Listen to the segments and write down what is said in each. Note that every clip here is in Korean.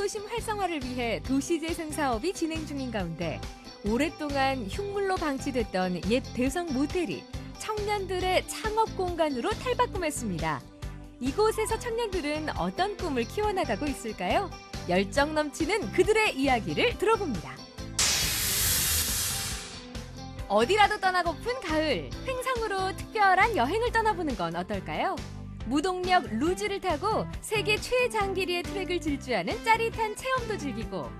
신도심 활성화를 위해 도시재생 사업이 진행 중인 가운데 오랫동안 흉물로 방치됐던 옛 대성 모텔이 청년들의 창업 공간으로 탈바꿈했습니다. 이곳에서 청년들은 어떤 꿈을 키워나가고 있을까요? 열정 넘치는 그들의 이야기를 들어봅니다. 어디라도 떠나고픈 가을, 횡성으로 특별한 여행을 떠나보는 건 어떨까요? 무동력 루즈를 타고 세계 최장길이의 트랙을 질주하는 짜릿한 체험도 즐기고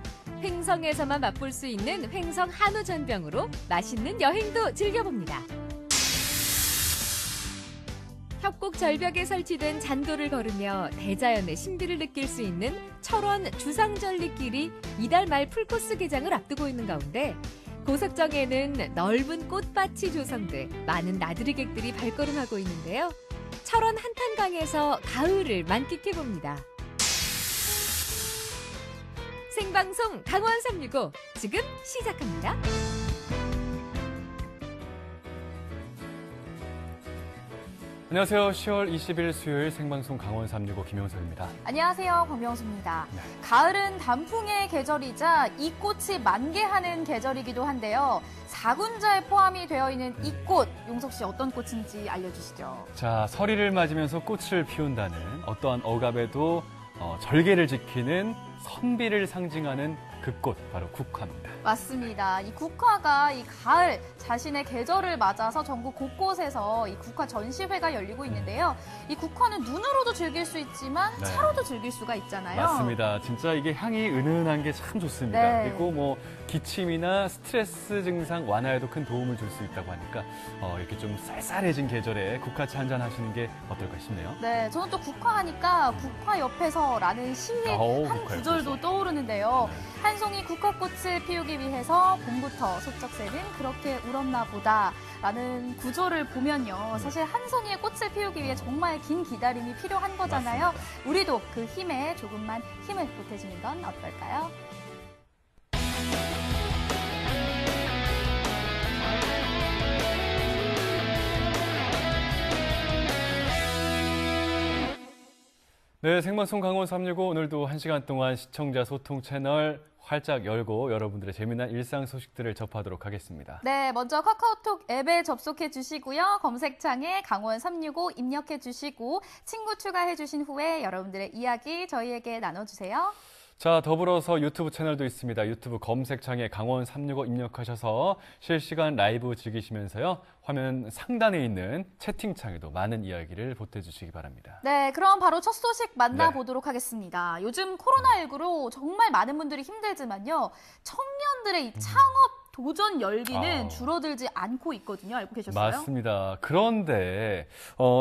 횡성에서만 맛볼 수 있는 횡성 한우 전병으로 맛있는 여행도 즐겨봅니다. 협곡 절벽에 설치된 잔도를 걸으며 대자연의 신비를 느낄 수 있는 철원 주상절리길이 이달 말 풀코스 개장을 앞두고 있는 가운데 고석정에는 넓은 꽃밭이 조성돼 많은 나들이객들이 발걸음하고 있는데요. 철원 한탄강에서 가을을 만끽해봅니다. 생방송 강원 365 지금 시작합니다. 안녕하세요. 10월 20일 수요일 생방송 강원 365 김영석입니다. 안녕하세요. 박명수입니다. 네. 가을은 단풍의 계절이자 이 꽃이 만개하는 계절이기도 한데요. 4군자에 포함이 되어 있는 이 꽃, 용석 씨 어떤 꽃인지 알려주시죠. 자, 서리를 맞으면서 꽃을 피운다는 어떠한 억압에도 절개를 지키는 선비를 상징하는 그 꽃, 바로 국화입니다. 맞습니다. 이 국화가 이 가을 자신의 계절을 맞아서 전국 곳곳에서 이 국화 전시회가 열리고 있는데요. 이 국화는 눈으로도 즐길 수 있지만 네. 차로도 즐길 수가 있잖아요. 맞습니다. 진짜 이게 향이 은은한 게 참 좋습니다. 네. 그리고 뭐 기침이나 스트레스 증상 완화에도 큰 도움을 줄 수 있다고 하니까 이렇게 좀 쌀쌀해진 계절에 국화차 한잔 하시는 게 어떨까 싶네요. 네, 저는 또 국화하니까 국화 옆에서라는 시의 한 국화 구절도 옆에서. 떠오르는데요. 네. 한 송이 국화꽃을 피우기 위해서 봄부터 소쩍새는 그렇게 울었나 보다 라는 구절을 보면요. 사실 한 송이의 꽃을 피우기 위해 정말 긴 기다림이 필요한 거잖아요. 맞습니다. 우리도 그 힘에 조금만 힘을 보태주는 건 어떨까요? 네, 생방송 강원 365 오늘도 1시간 동안 시청자 소통 채널 활짝 열고 여러분들의 재미난 일상 소식들을 접하도록 하겠습니다. 네, 먼저 카카오톡 앱에 접속해 주시고요. 검색창에 강원 365 입력해 주시고 친구 추가해 주신 후에 여러분들의 이야기 저희에게 나눠주세요. 자, 더불어서 유튜브 채널도 있습니다. 유튜브 검색창에 강원 365 입력하셔서 실시간 라이브 즐기시면서요. 화면 상단에 있는 채팅창에도 많은 이야기를 보태주시기 바랍니다. 네, 그럼 바로 첫 소식 만나보도록 하겠습니다. 요즘 코로나19로 정말 많은 분들이 힘들지만요. 청년들의 이 창업 도전 열기는 줄어들지 않고 있거든요. 알고 계셨어요? 맞습니다. 그런데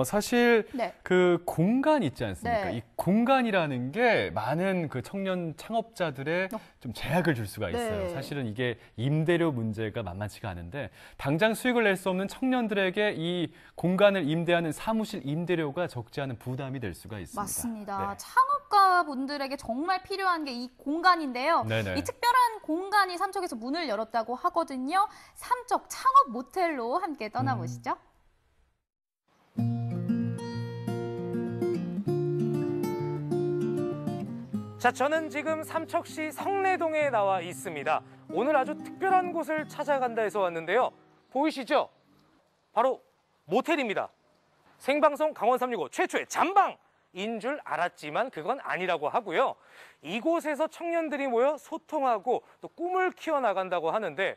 사실 네. 그 공간 있지 않습니까? 네. 이 공간이라는 게 많은 그 청년 창업자들의 좀 제약을 줄 수가 있어요. 네. 사실은 이게 임대료 문제가 만만치가 않은데 당장 수익을 낼 수 없는 청년들에게 이 공간을 임대하는 사무실 임대료가 적지 않은 부담이 될 수가 있습니다. 맞습니다. 네. 창업가 분들에게 정말 필요한 게 이 공간인데요. 네네. 이 특별한 공간이 삼척에서 문을 열었다고 하거든요. 삼척 창업 모텔로 함께 떠나보시죠. 자, 저는 지금 삼척시 성내동에 나와 있습니다. 오늘 아주 특별한 곳을 찾아간다 해서 왔는데요. 보이시죠? 바로 모텔입니다. 생방송 강원 365 최초의 잠방인 줄 알았지만 그건 아니라고 하고요. 이곳에서 청년들이 모여 소통하고 또 꿈을 키워나간다고 하는데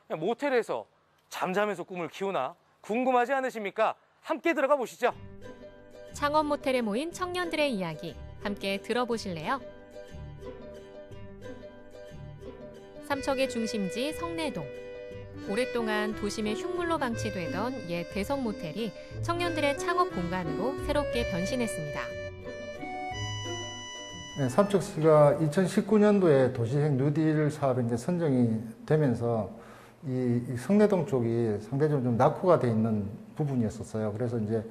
모텔에서 잠자면서 꿈을 키우나 궁금하지 않으십니까? 함께 들어가 보시죠. 창업 모텔에 모인 청년들의 이야기 함께 들어보실래요? 삼척의 중심지 성내동. 오랫동안 도심의 흉물로 방치되던 옛 대성 모텔이 청년들의 창업 공간으로 새롭게 변신했습니다. 네, 삼척시가 2019년도에 도시생 뉴딜 사업에 이제 선정이 되면서 이 성내동 쪽이 상대적으로 좀 낙후가 돼 있는 부분이었었어요. 그래서 이제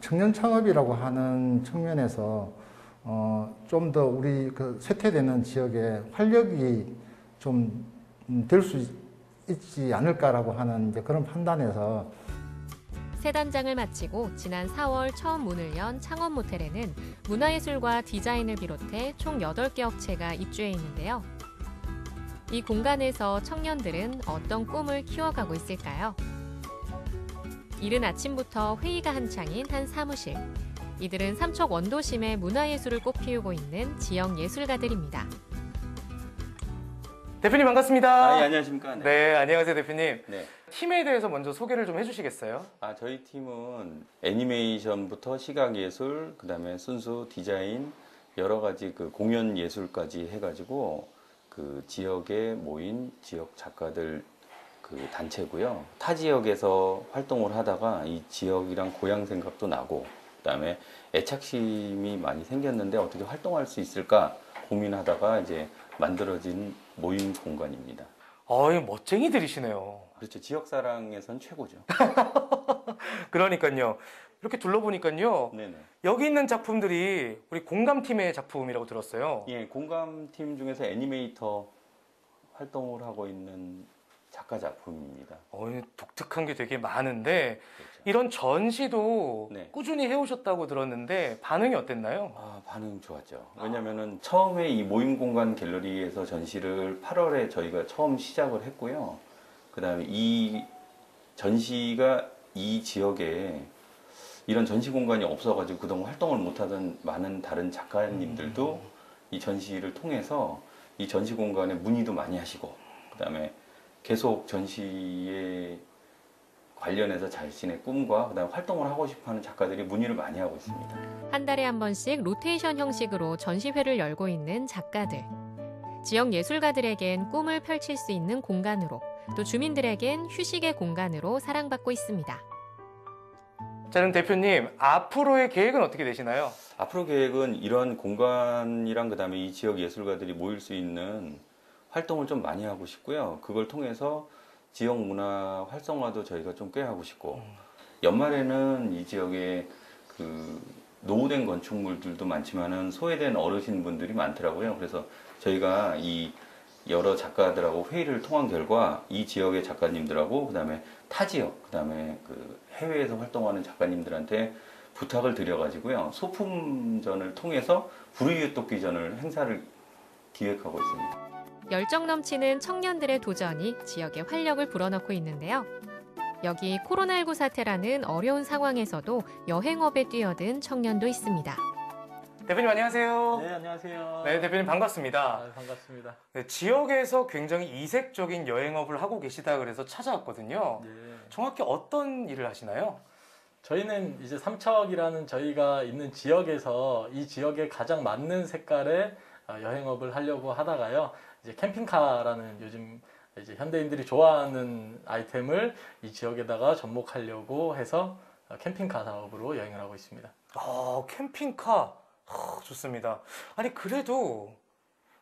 청년 창업이라고 하는 측면에서 좀 더 우리 그 쇠퇴되는 지역에 활력이 좀 될 수 있지 않을까라고 하는 이제 그런 판단에서 새 단장을 마치고 지난 4월 처음 문을 연 창원 모텔에는 문화예술과 디자인을 비롯해 총 8개 업체가 입주해 있는데요. 이 공간에서 청년들은 어떤 꿈을 키워가고 있을까요? 이른 아침부터 회의가 한창인 한 사무실. 이들은 삼척 원도심의 문화예술을 꽃피우고 있는 지역 예술가들입니다. 대표님 반갑습니다. 예, 안녕하십니까. 네, 안녕하세요 대표님. 네. 팀에 대해서 먼저 소개를 좀 해주시겠어요? 저희 팀은 애니메이션부터 시각예술, 그다음에 순수 디자인, 여러 가지 그 공연 예술까지 해가지고 그 지역에 모인 지역 작가들 그 단체고요. 타 지역에서 활동을 하다가 이 지역이랑 고향 생각도 나고, 그다음에 애착심이 많이 생겼는데 어떻게 활동할 수 있을까 고민하다가 이제 만들어진 모임 공간입니다. 멋쟁이들이시네요. 그렇죠. 지역사랑에선 최고죠. 그러니까요. 이렇게 둘러보니까요. 네네. 여기 있는 작품들이 우리 공감팀의 작품이라고 들었어요. 예, 공감팀 중에서 애니메이터 활동을 하고 있는 작가 작품입니다. 독특한 게 되게 많은데 그렇죠. 이런 전시도 네. 꾸준히 해오셨다고 들었는데 반응이 어땠나요? 반응 좋았죠. 왜냐면은 처음에 이 모임 공간 갤러리에서 전시를 8월에 저희가 처음 시작을 했고요. 그 다음에 이 전시가 이 지역에 이런 전시 공간이 없어가지고 그동안 활동을 못하던 많은 다른 작가님들도 이 전시를 통해서 이 전시 공간에 문의도 많이 하시고, 그 다음에 계속 전시에 관련해서 자신의 꿈과 그다음에 활동을 하고 싶어하는 작가들이 문의를 많이 하고 있습니다. 한 달에 한 번씩 로테이션 형식으로 전시회를 열고 있는 작가들. 지역 예술가들에겐 꿈을 펼칠 수 있는 공간으로, 또 주민들에겐 휴식의 공간으로 사랑받고 있습니다. 자, 그럼 대표님, 앞으로의 계획은 어떻게 되시나요? 앞으로 계획은 이런 공간이랑 그다음에 이 지역 예술가들이 모일 수 있는 활동을 좀 많이 하고 싶고요. 그걸 통해서 지역 문화 활성화도 저희가 좀 꽤 하고 싶고, 연말에는 이 지역에 그 노후된 건축물들도 많지만은 소외된 어르신분들이 많더라고요. 그래서 저희가 이 여러 작가들하고 회의를 통한 결과 이 지역의 작가님들하고 그다음에 타 지역, 그다음에 그 해외에서 활동하는 작가님들한테 부탁을 드려가지고요. 소품전을 통해서 불우이웃돕기전을 행사를 기획하고 있습니다. 열정 넘치는 청년들의 도전이 지역에 활력을 불어넣고 있는데요. 여기 코로나19 사태라는 어려운 상황에서도 여행업에 뛰어든 청년도 있습니다. 대표님 안녕하세요. 네, 안녕하세요. 네, 대표님 반갑습니다. 반갑습니다. 네, 지역에서 굉장히 이색적인 여행업을 하고 계시다 그래서 찾아왔거든요. 네. 정확히 어떤 일을 하시나요? 저희는 이제 삼척이라는 저희가 있는 지역에서 이 지역에 가장 맞는 색깔의 여행업을 하려고 하다가요. 이제 캠핑카라는 요즘 이제 현대인들이 좋아하는 아이템을 이 지역에다가 접목하려고 해서 캠핑카 사업으로 여행을 하고 있습니다. 캠핑카. 좋습니다. 아니, 그래도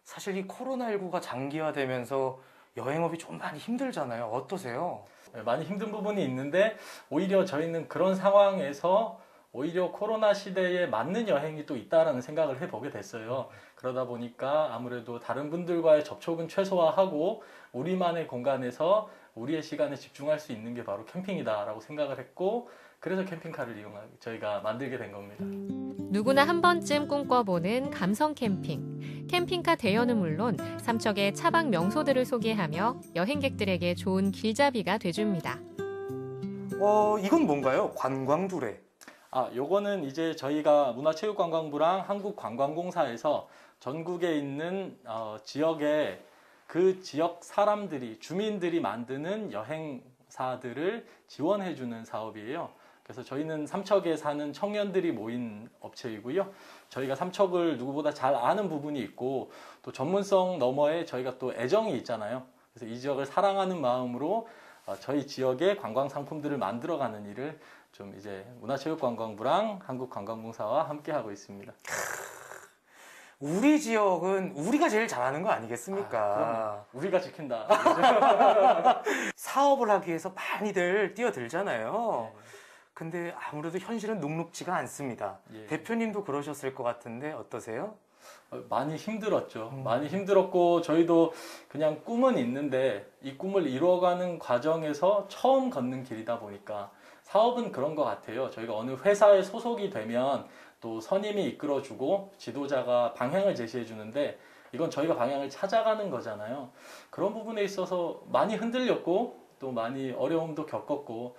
사실 이 코로나19가 장기화되면서 여행업이 좀 많이 힘들잖아요. 어떠세요? 많이 힘든 부분이 있는데 오히려 저희는 그런 상황에서 오히려 코로나 시대에 맞는 여행이 또 있다라는 생각을 해보게 됐어요. 그러다 보니까 아무래도 다른 분들과의 접촉은 최소화하고 우리만의 공간에서 우리의 시간에 집중할 수 있는 게 바로 캠핑이다라고 생각을 했고, 그래서 캠핑카를 저희가 만들게 된 겁니다. 누구나 한 번쯤 꿈꿔보는 감성 캠핑. 캠핑카 대여는 물론 삼척의 차박 명소들을 소개하며 여행객들에게 좋은 길잡이가 돼줍니다. 이건 뭔가요? 관광두레. 요거는 이제 저희가 문화체육관광부랑 한국관광공사에서 전국에 있는 지역에 그 지역 사람들이, 주민들이 만드는 여행사들을 지원해주는 사업이에요. 그래서 저희는 삼척에 사는 청년들이 모인 업체이고요. 저희가 삼척을 누구보다 잘 아는 부분이 있고, 또 전문성 너머에 저희가 또 애정이 있잖아요. 그래서 이 지역을 사랑하는 마음으로 저희 지역의 관광 상품들을 만들어가는 일을 좀 이제 문화체육관광부랑 한국관광공사와 함께 하고 있습니다. 우리 지역은 우리가 제일 잘하는 거 아니겠습니까? 우리가 지킨다. 사업을 하기 위해서 많이들 뛰어들잖아요. 네. 근데 아무래도 현실은 녹록지가 않습니다. 예. 대표님도 그러셨을 것 같은데 어떠세요? 많이 힘들었죠. 많이 힘들었고, 저희도 그냥 꿈은 있는데 이 꿈을 이루어가는 과정에서 처음 걷는 길이다 보니까 사업은 그런 것 같아요. 저희가 어느 회사에 소속이 되면 또 선임이 이끌어주고 지도자가 방향을 제시해 주는데 이건 저희가 방향을 찾아가는 거잖아요. 그런 부분에 있어서 많이 흔들렸고 또 많이 어려움도 겪었고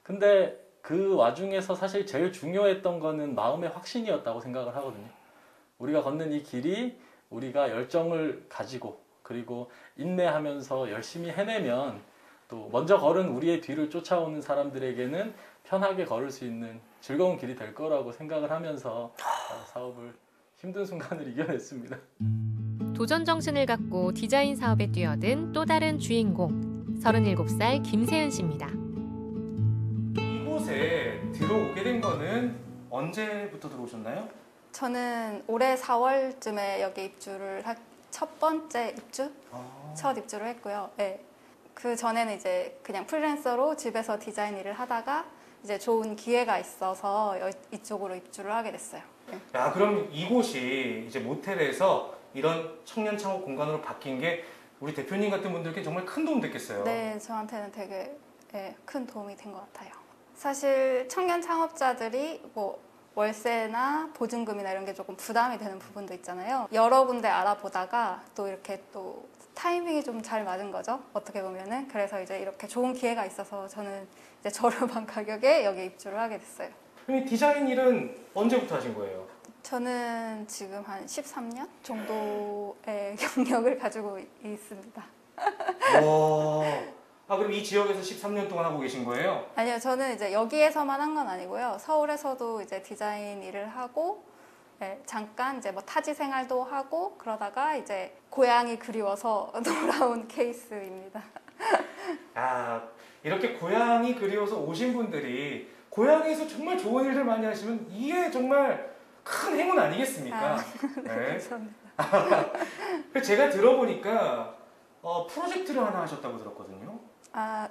근데 그 와중에서 사실 제일 중요했던 거는 마음의 확신이었다고 생각을 하거든요. 우리가 걷는 이 길이 우리가 열정을 가지고 그리고 인내하면서 열심히 해내면 또 먼저 걸은 우리의 뒤를 쫓아오는 사람들에게는 편하게 걸을 수 있는 즐거운 길이 될 거라고 생각을 하면서 사업을 힘든 순간을 이겨냈습니다. 도전 정신을 갖고 디자인 사업에 뛰어든 또 다른 주인공, 37살 김세은 씨입니다. 이곳에 들어오게 된 거는 언제부터 들어오셨나요? 저는 올해 4월쯤에 여기 입주를 첫 번째 입주? 첫 입주를 했고요. 네. 그 전에는 이제 그냥 프리랜서로 집에서 디자인 일을 하다가 이제 좋은 기회가 있어서 이쪽으로 입주를 하게 됐어요. 네. 야, 그럼 이곳이 이제 모텔에서 이런 청년 창업 공간으로 바뀐 게 우리 대표님 같은 분들께 정말 큰 도움 됐겠어요. 네, 저한테는 되게 큰 도움이 된 것 같아요. 사실 청년 창업자들이 뭐 월세나 보증금이나 이런 게 조금 부담이 되는 부분도 있잖아요. 여러 군데 알아보다가 또 이렇게 또 타이밍이 좀 잘 맞은 거죠. 어떻게 보면은. 그래서 이제 이렇게 좋은 기회가 있어서 저는 이제 저렴한 가격에 여기 입주를 하게 됐어요. 그럼 이 디자인 일은 언제부터 하신 거예요? 저는 지금 한 13년 정도의 경력을 가지고 있습니다. 그럼 이 지역에서 13년 동안 하고 계신 거예요? 아니요, 저는 이제 여기에서만 한 건 아니고요. 서울에서도 이제 디자인 일을 하고, 잠깐 이제 뭐 타지 생활도 하고, 그러다가 이제 고향이 그리워서 돌아온 케이스입니다. 이렇게 고향이 그리워서 오신 분들이 고향에서 정말 좋은 일들 많이 하시면 이게 정말 큰 행운 아니겠습니까? 네, 감사합니다. 제가 들어보니까 프로젝트를 하나 하셨다고 들었거든요.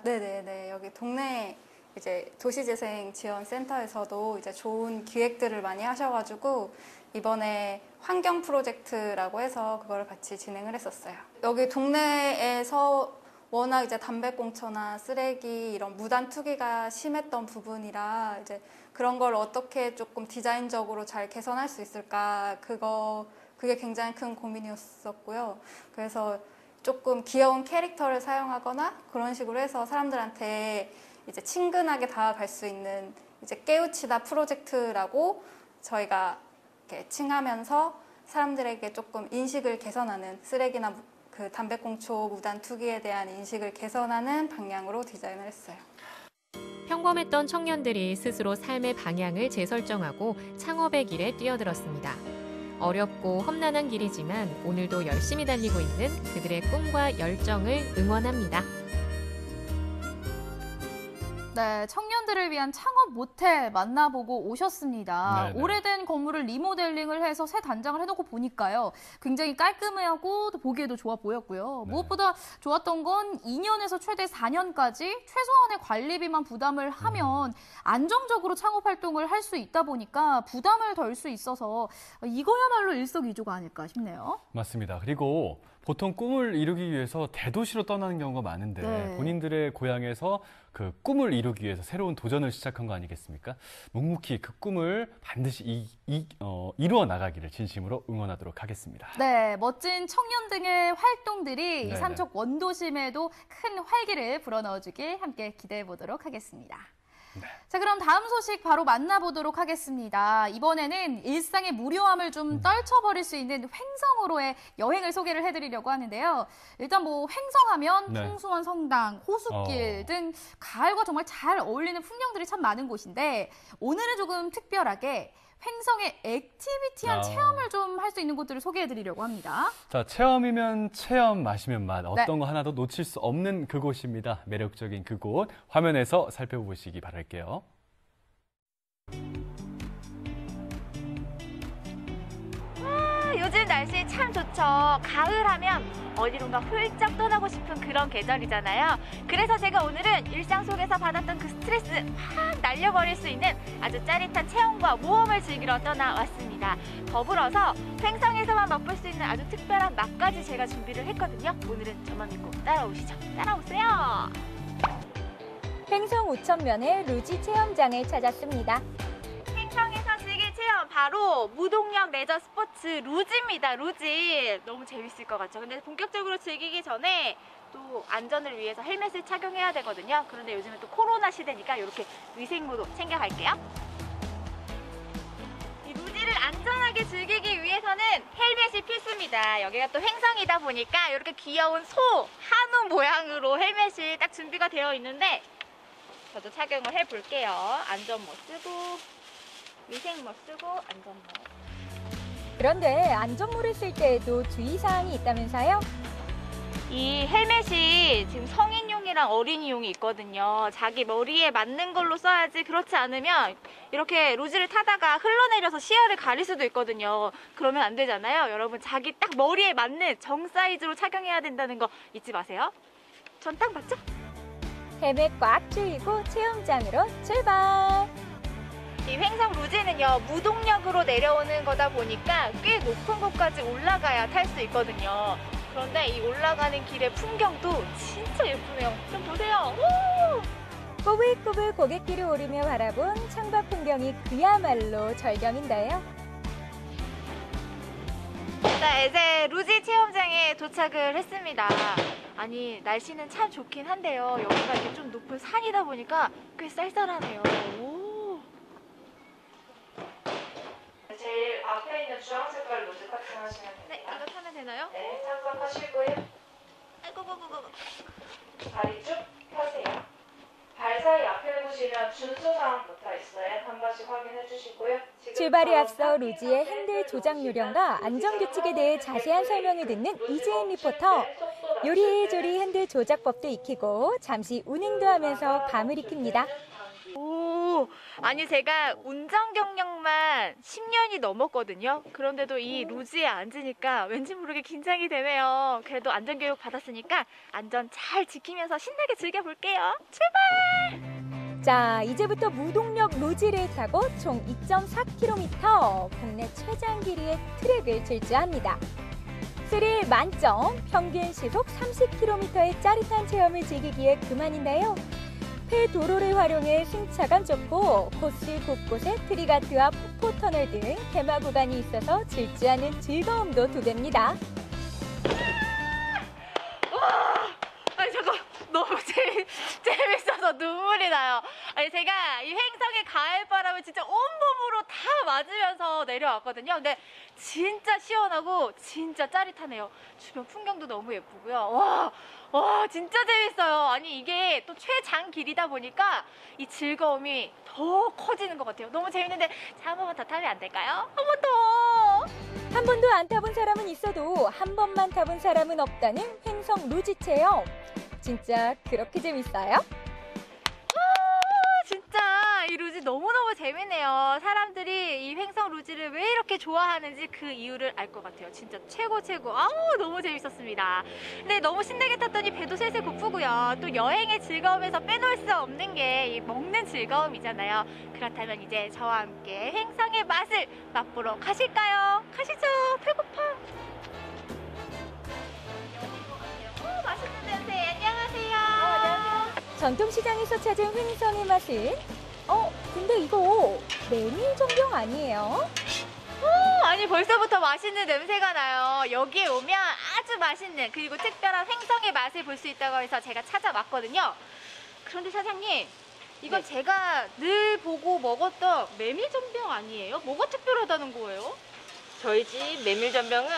네네네. 여기 동네 이제 도시재생 지원센터에서도 이제 좋은 기획들을 많이 하셔가지고 이번에 환경 프로젝트라고 해서 그걸 같이 진행을 했었어요. 여기 동네에서 워낙 이제 담배꽁초나 쓰레기 이런 무단 투기가 심했던 부분이라 이제 그런 걸 어떻게 조금 디자인적으로 잘 개선할 수 있을까 그게 굉장히 큰 고민이었었고요. 그래서 조금 귀여운 캐릭터를 사용하거나 그런 식으로 해서 사람들한테 이제 친근하게 다가갈 수 있는 이제 깨우치다 프로젝트라고 저희가 이렇게 칭하면서 사람들에게 조금 인식을 개선하는 쓰레기나 그 담배꽁초 무단 투기에 대한 인식을 개선하는 방향으로 디자인을 했어요. 평범했던 청년들이 스스로 삶의 방향을 재설정하고 창업의 길에 뛰어들었습니다. 어렵고 험난한 길이지만 오늘도 열심히 달리고 있는 그들의 꿈과 열정을 응원합니다. 네, 청년들을 위한 창업 모텔 만나보고 오셨습니다. 네네. 오래된 건물을 리모델링을 해서 새 단장을 해놓고 보니까요. 굉장히 깔끔하고 또 보기에도 좋아 보였고요. 네. 무엇보다 좋았던 건 2년에서 최대 4년까지 최소한의 관리비만 부담을 하면 안정적으로 창업 활동을 할 수 있다 보니까 부담을 덜 수 있어서 이거야말로 일석이조가 아닐까 싶네요. 맞습니다. 그리고 보통 꿈을 이루기 위해서 대도시로 떠나는 경우가 많은데 네. 본인들의 고향에서 그 꿈을 이루기 위해서 새로운 도전을 시작한 거 아니겠습니까? 묵묵히 그 꿈을 반드시 이루어 나가기를 진심으로 응원하도록 하겠습니다. 네, 멋진 청년 등의 활동들이 이 네네. 삼척 원도심에도 큰 활기를 불어넣어주길 함께 기대해 보도록 하겠습니다. 네. 자, 그럼 다음 소식 바로 만나보도록 하겠습니다. 이번에는 일상의 무료함을 좀 떨쳐버릴 수 있는 횡성으로의 여행을 소개를 해드리려고 하는데요. 일단 뭐 횡성하면 네. 풍수원 성당, 호숫길 등 가을과 정말 잘 어울리는 풍경들이 참 많은 곳인데 오늘은 조금 특별하게 횡성의 액티비티한 체험을 좀 할 수 있는 곳들을 소개해드리려고 합니다. 자, 체험이면 체험, 마시면 맛. 어떤 네. 거 하나도 놓칠 수 없는 그곳입니다. 매력적인 그곳 화면에서 살펴보시기 바랄게요. 요즘 날씨 참 좋죠. 가을 하면 어디론가 훌쩍 떠나고 싶은 그런 계절이잖아요. 그래서 제가 오늘은 일상 속에서 받았던 그 스트레스 확 날려버릴 수 있는 아주 짜릿한 체험과 모험을 즐기러 떠나왔습니다. 더불어서 횡성에서만 맛볼 수 있는 아주 특별한 맛까지 제가 준비를 했거든요. 오늘은 저만 믿고 따라오시죠. 따라오세요. 횡성 우천면의 루지 체험장을 찾았습니다. 횡성에서 즐길 체험 바로 무동력 레저 스포츠 루지입니다. 루지 너무 재밌을 것 같죠. 근데 본격적으로 즐기기 전에 또 안전을 위해서 헬멧을 착용해야 되거든요. 그런데 요즘은 또 코로나 시대니까 이렇게 위생모도 챙겨갈게요. 이 루지를 안전하게 즐기기 위해서는 헬멧이 필수입니다. 여기가 또 횡성이다 보니까 이렇게 귀여운 소, 한우 모양으로 헬멧이 딱 준비가 되어 있는데 저도 착용을 해볼게요. 안전모 쓰고 위생모 쓰고 안전모. 그런데 안전모를 쓸 때에도 주의사항이 있다면서요? 이 헬멧이 지금 성인용이랑 어린이용이 있거든요. 자기 머리에 맞는 걸로 써야지 그렇지 않으면 이렇게 루지를 타다가 흘러내려서 시야를 가릴 수도 있거든요. 그러면 안 되잖아요. 여러분 자기 딱 머리에 맞는 정 사이즈로 착용해야 된다는 거 잊지 마세요. 전 딱 맞죠? 헬멧 꽉 조이고 체험장으로 출발! 이 횡성 루지는요 무동력으로 내려오는 거다 보니까 꽤 높은 곳까지 올라가야 탈 수 있거든요. 그런데 이 올라가는 길의 풍경도 진짜 예쁘네요. 좀 보세요. 오! 꼬불꼬불 고갯길을 오르며 바라본 창밖 풍경이 그야말로 절경인데요. 자, 이제 루지 체험장에 도착을 했습니다. 아니, 날씨는 참 좋긴 한데요. 여기가 이렇게 좀 높은 산이다 보니까 꽤 쌀쌀하네요. 오. 제일 앞에 있는 주황 색깔 루지 탑승하시면 됩니다. 네, 이거 타면 되나요? 네, 탑승하시고요. 아이고, 다리 쭉 펴세요. 발 사이 앞에 보시면 준수사항 붙어 있어요. 한 번씩 확인해 주시고요. 출발에 앞서 루지의 핸들 조작 요령과 안전규칙에 대해 자세한 설명을 듣는 이재인 리포터. 요리조리 핸들 조작법도 익히고 잠시 운행도 하면서 감을 익힙니다. 오, 아니 제가 운전 경력만 10년이 넘었거든요. 그런데도 이 루지에 앉으니까 왠지 모르게 긴장이 되네요. 그래도 안전교육 받았으니까 안전 잘 지키면서 신나게 즐겨볼게요. 출발! 자, 이제부터 무동력 루지를 타고 총 2.4km 국내 최장 길이의 트랙을 질주합니다. 스릴 만점, 평균 시속 30km의 짜릿한 체험을 즐기기에 그만인데요. 폐도로를 활용해 승차감 좁고 코스 곳곳에 트리가트와 폭포터널 등 테마 구간이 있어서 질주하는 즐거움도 2배입니다. 아니 잠깐 너무 재밌어서 눈물이 나요. 아니 제가 이 횡성의 가을바람을 진짜 온몸으로 다 맞으면서 내려왔거든요. 근데 진짜 시원하고 진짜 짜릿하네요. 주변 풍경도 너무 예쁘고요. 와 진짜 재밌어요. 아니 이게 또 최장 길이다 보니까 이 즐거움이 더 커지는 것 같아요. 너무 재밌는데 자, 한 번만 더 타면 안 될까요? 한 번 더! 한 번도 안 타본 사람은 있어도 한 번만 타본 사람은 없다는 횡성 루지 체험. 진짜 그렇게 재밌어요? 진짜 이 루지 너무너무 재밌네요. 사람들이 이 횡성 루지를 왜 이렇게 좋아하는지 그 이유를 알 것 같아요. 진짜 최고. 아우 너무 재밌었습니다. 근데 너무 신나게 탔더니 배도 슬슬 고프고요. 또 여행의 즐거움에서 빼놓을 수 없는 게 이 먹는 즐거움이잖아요. 그렇다면 이제 저와 함께 횡성의 맛을 맛보러 가실까요? 가시죠. 배고파. 맛있는 냄새. 안녕하세요. 전통시장에서 찾은 횡성의 맛은? 근데 이거 메밀전병 아니에요? 아니 벌써부터 맛있는 냄새가 나요. 여기에 오면 아주 맛있는 그리고 특별한 횡성의 맛을 볼 수 있다고 해서 제가 찾아왔거든요. 그런데 사장님, 이건 제가 늘 보고 먹었던 메밀전병 아니에요? 뭐가 특별하다는 거예요? 저희 집 메밀전병은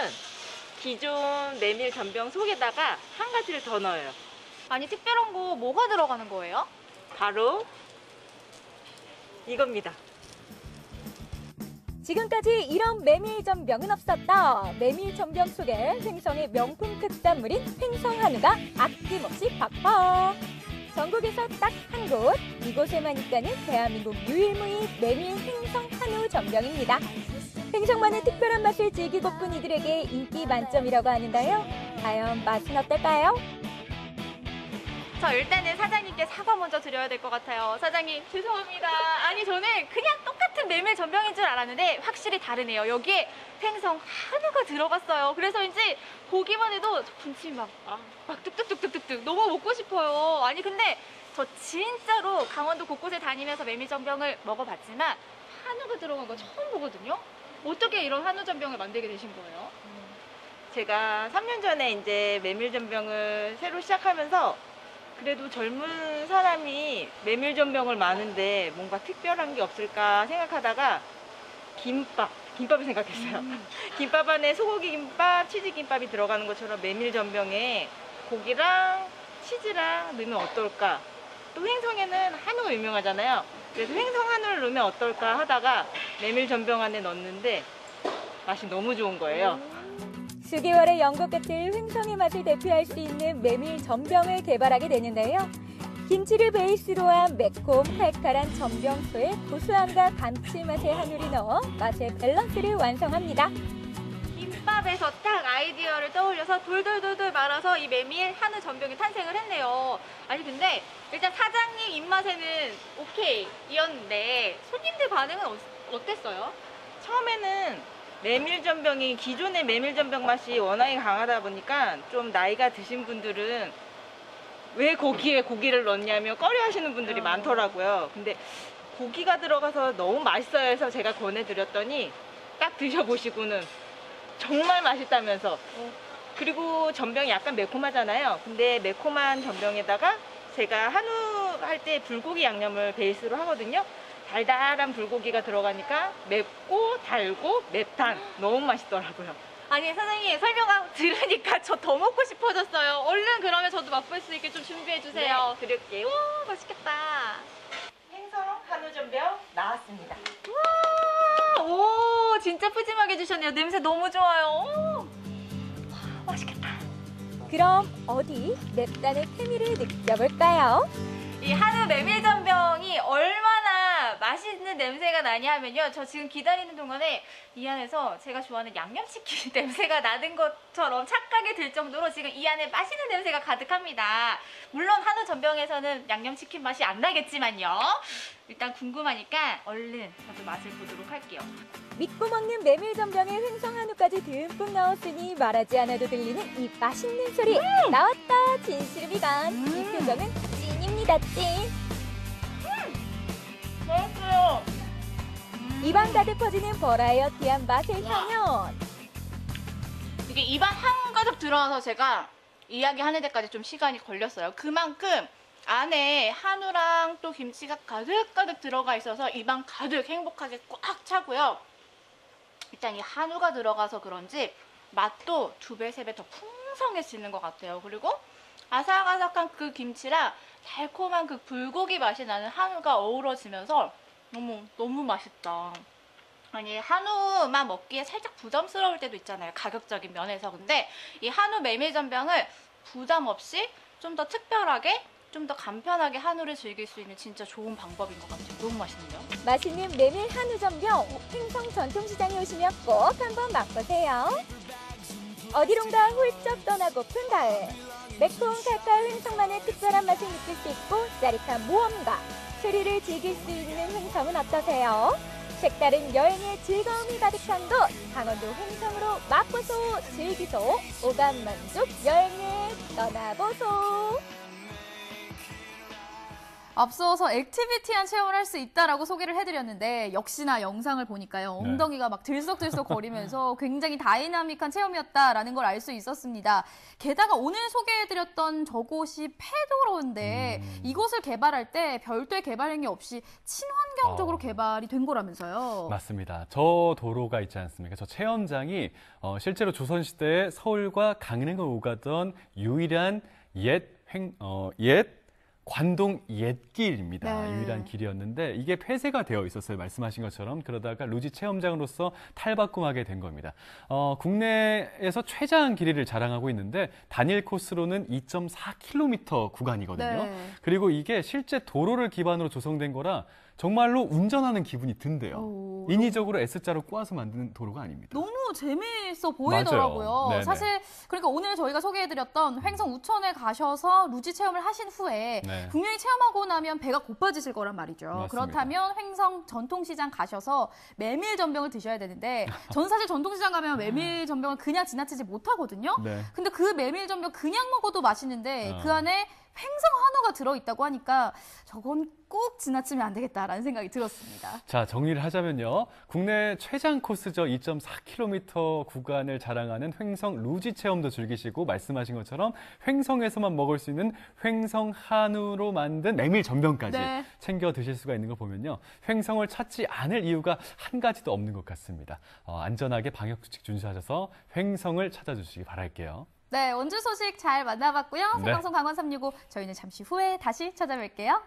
기존 메밀전병 속에다가 한 가지를 더 넣어요. 아니 특별한 거 뭐가 들어가는 거예요? 바로 이겁니다. 지금까지 이런 메밀전병은 없었다. 메밀전병 속에 횡성의 명품 특산물인 횡성 한우가 아낌없이 팍팍. 전국에서 딱 한 곳, 이곳에만 있다는 대한민국 유일무이 메밀 횡성 한우 전병입니다. 횡성만의 특별한 맛을 즐기고픈 이들에게 인기 만점이라고 하는데요. 과연 맛은 어떨까요? 저 일단은 사장님께 사과 먼저 드려야 될 것 같아요. 사장님 죄송합니다. 아니 저는 그냥 똑같은 메밀 전병인 줄 알았는데 확실히 다르네요. 여기에 횡성 한우가 들어갔어요. 그래서인지 보기만 해도 군침이 막 뚝뚝뚝뚝뚝 너무 먹고 싶어요. 아니 근데 저 진짜로 강원도 곳곳에 다니면서 메밀전병을 먹어봤지만 한우가 들어간 거 처음 보거든요. 어떻게 이런 한우전병을 만들게 되신 거예요? 제가 3년 전에 이제 메밀전병을 새로 시작하면서 그래도 젊은 사람이 메밀전병을 많은데 뭔가 특별한 게 없을까 생각하다가 김밥을 생각했어요. 김밥 안에 소고기 김밥, 치즈 김밥이 들어가는 것처럼 메밀전병에 고기랑 치즈랑 넣으면 어떨까? 또 횡성에는 한우가 유명하잖아요. 그래서 횡성 한우를 넣으면 어떨까 하다가 메밀전병 안에 넣었는데 맛이 너무 좋은 거예요. 수개월의 연것 같은 횡성의 맛을 대표할 수 있는 메밀 전병을 개발하게 되는데요. 김치를 베이스로 한 매콤 칼칼한 전병소에 고소함과 감칠맛의 한우를 넣어 맛의 밸런스를 완성합니다. 김밥에서 딱 아이디어를 떠올려서 돌돌돌돌 말아서 이 메밀 한우 전병이 탄생을 했네요. 아니 근데 일단 사장님 입맛에는 오케이이었는데 손님들 반응은 어땠어요? 처음에는 메밀전병이 기존의 메밀전병 맛이 워낙에 강하다 보니까 좀 나이가 드신 분들은 왜 고기에 고기를 넣냐며 꺼려 하시는 분들이 많더라고요. 근데 고기가 들어가서 너무 맛있어요 해서 제가 권해드렸더니 딱 드셔보시고는 정말 맛있다면서. 그리고 전병이 약간 매콤하잖아요. 근데 매콤한 전병에다가 제가 한우 할 때 불고기 양념을 베이스로 하거든요. 달달한 불고기가 들어가니까 맵고 달고 맵단 너무 맛있더라고요. 아니 사장님 설명 들으니까 저 더 먹고 싶어졌어요. 얼른 그러면 저도 맛볼 수 있게 좀 준비해 주세요. 네, 드릴게요. 오 맛있겠다. 횡성 한우전병 나왔습니다. 와, 오 진짜 푸짐하게 주셨네요. 냄새 너무 좋아요. 오, 맛있겠다. 그럼 어디 맵단의 케미를 느껴볼까요? 이 한우 메밀전병이 얼마나 맛있는 냄새가 나냐 하면요. 저 지금 기다리는 동안에 이 안에서 제가 좋아하는 양념치킨 냄새가 나는 것처럼 착각이 들 정도로 지금 이 안에 맛있는 냄새가 가득합니다. 물론 한우 전병에서는 양념치킨 맛이 안 나겠지만요. 일단 궁금하니까 얼른 저도 맛을 보도록 할게요. 믿고 먹는 메밀전병에 횡성 한우까지 듬뿍 넣었으니 말하지 않아도 들리는 이 맛있는 소리. 나왔다 진실미간. 이 표정은 찐입니다 찐. 맛있어요. 입안 가득 퍼지는 버라이어티한 맛의 향연. 이게 입안 한가득 들어와서 제가 이야기하는 데까지 좀 시간이 걸렸어요. 그만큼 안에 한우랑 또 김치가 가득가득 들어가 있어서 입안 가득 행복하게 꽉 차고요. 일단 이 한우가 들어가서 그런지 맛도 2배, 3배 더 풍성해지는 것 같아요. 그리고 아삭아삭한 그 김치랑 달콤한 그 불고기 맛이 나는 한우가 어우러지면서 너무 맛있다. 아니 한우만 먹기에 살짝 부담스러울 때도 있잖아요. 가격적인 면에서. 근데 이 한우 메밀전병을 부담 없이 좀 더 특별하게 좀 더 간편하게 한우를 즐길 수 있는 진짜 좋은 방법인 것 같아요. 너무 맛있네요. 맛있는 메밀 한우 전병 횡성 전통시장에 오시면 꼭 한번 맛보세요. 어디론가 훌쩍 떠나고픈 가을. 매콤 칼칼 횡성만의 특별한 맛을 느낄 수 있고 짜릿한 모험과 스릴을 즐길 수 있는 횡성은 어떠세요? 색다른 여행의 즐거움이 가득한 곳 강원도 횡성으로 맛보소 즐기소 오감만족 여행을 떠나보소. 앞서서 액티비티한 체험을 할 수 있다라고 소개를 해드렸는데 역시나 영상을 보니까요. 엉덩이가 막 들썩들썩 거리면서 굉장히 다이나믹한 체험이었다라는 걸 알 수 있었습니다. 게다가 오늘 소개해드렸던 저곳이 폐도로인데 이곳을 개발할 때 별도의 개발행위 없이 친환경적으로 개발이 된 거라면서요. 맞습니다. 저 도로가 있지 않습니까? 저 체험장이 실제로 조선시대에 서울과 강릉을 오가던 유일한 옛 관동 옛길입니다. 네. 유일한 길이었는데 이게 폐쇄가 되어 있었어요. 말씀하신 것처럼. 그러다가 루지 체험장으로서 탈바꿈하게 된 겁니다. 국내에서 최장 길이를 자랑하고 있는데 단일 코스로는 2.4km 구간이거든요. 네. 그리고 이게 실제 도로를 기반으로 조성된 거라 정말로 운전하는 기분이 든대요. 인위적으로 S자로 꼬아서 만든 도로가 아닙니다. 너무 재미있어 보이더라고요. 사실 그러니까 오늘 저희가 소개해드렸던 횡성 우천에 가셔서 루지 체험을 하신 후에 분명히 체험하고 나면 배가 고파지실 거란 말이죠. 맞습니다. 그렇다면 횡성 전통시장 가셔서 메밀전병을 드셔야 되는데 저는 사실 전통시장 가면 메밀전병을 그냥 지나치지 못하거든요. 근데 그 메밀전병 그냥 먹어도 맛있는데 그 안에 횡성 한우가 들어있다고 하니까 저건 꼭 지나치면 안 되겠다라는 생각이 들었습니다. 자, 정리를 하자면요. 국내 최장 코스죠. 2.4km 구간을 자랑하는 횡성 루지 체험도 즐기시고 말씀하신 것처럼 횡성에서만 먹을 수 있는 횡성 한우로 만든 메밀 전병까지 네. 챙겨 드실 수가 있는 거 보면요. 횡성을 찾지 않을 이유가 한 가지도 없는 것 같습니다. 안전하게 방역수칙 준수하셔서 횡성을 찾아주시기 바랄게요. 네, 원주 소식 잘 만나봤고요. 네. 생방송 강원 365 저희는 잠시 후에 다시 찾아뵐게요.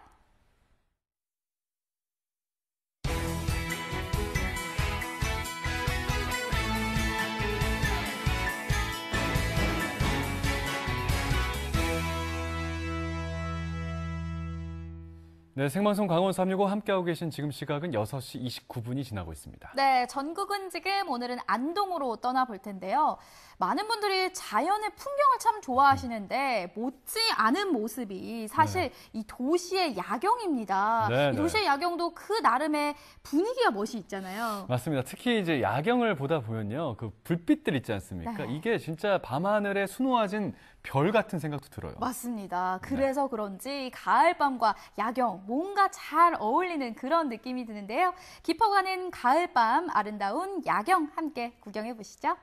네, 생방송 강원 365 함께하고 계신 지금 시각은 6시 29분이 지나고 있습니다. 네, 전국은 지금 오늘은 안동으로 떠나볼 텐데요. 많은 분들이 자연의 풍경을 참 좋아하시는데 못지 않은 모습이 사실 이 도시의 야경입니다. 네, 이 도시의 야경도 그 나름의 분위기가 멋이 있잖아요. 맞습니다. 특히 이제 야경을 보다 보면요. 그 불빛들 있지 않습니까? 네. 이게 진짜 밤하늘에 수놓아진 별 같은 생각도 들어요. 맞습니다. 그래서 그런지 가을밤과 야경 뭔가 잘 어울리는 그런 느낌이 드는데요. 깊어가는 가을밤 아름다운 야경 함께 구경해 보시죠.